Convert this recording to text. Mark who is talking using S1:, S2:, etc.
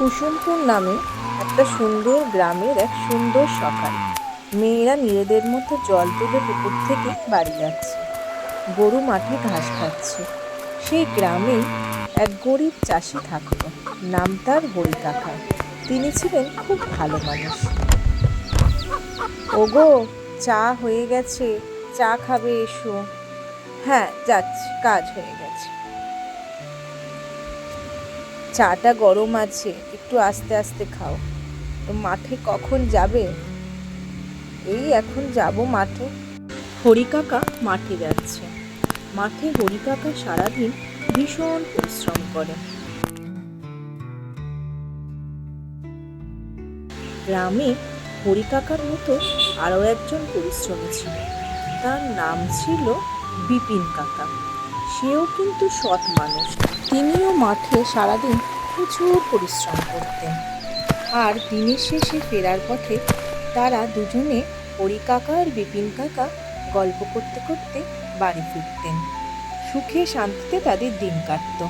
S1: কুসুমপুর নামে একটা সুন্দর গ্রামের এক সুন্দর সকাল। মেয়েরা নিজেদের মতো জল তুলে পুকুর থেকে বাড়ি যাচ্ছে। গরু মাঠে ঘাস খাচ্ছে। সেই গ্রামেই এক গরিব চাষি থাকতো, নাম তার হরি কাকা। তিনি ছিলেন খুব ভালো মানুষ। ওগো, চা হয়ে গেছে, চা খাবে এসো। হ্যাঁ যাচ্ছি, কাজ হয়ে গেছে। চাটা গরম আছে, একটু আস্তে আস্তে খাও। তো মাঠে কখন যাবে? এই এখন যাব মাঠে। হরি কাকা মাঠে যাচ্ছে। মাঠে হরি কাকা সারাদিন ভীষণ পরিশ্রম করে। গ্রামে হরি কাকার মতো আরও একজন পরিশ্রমী ছিল। তার নাম ছিল বিপিন কাকা। সেও কিন্তু সৎ মানুষ। তিনিও মাঠে সারাদিন প্রচুর পরিশ্রম করতেন। আর দিনের শেষে ফেরার পথে তারা দুজনে হরি কাকা আর বিপিন কাকা গল্প করতে করতে বাড়ি ফিরতেন। সুখে শান্তিতে তাদের দিন কাটতো।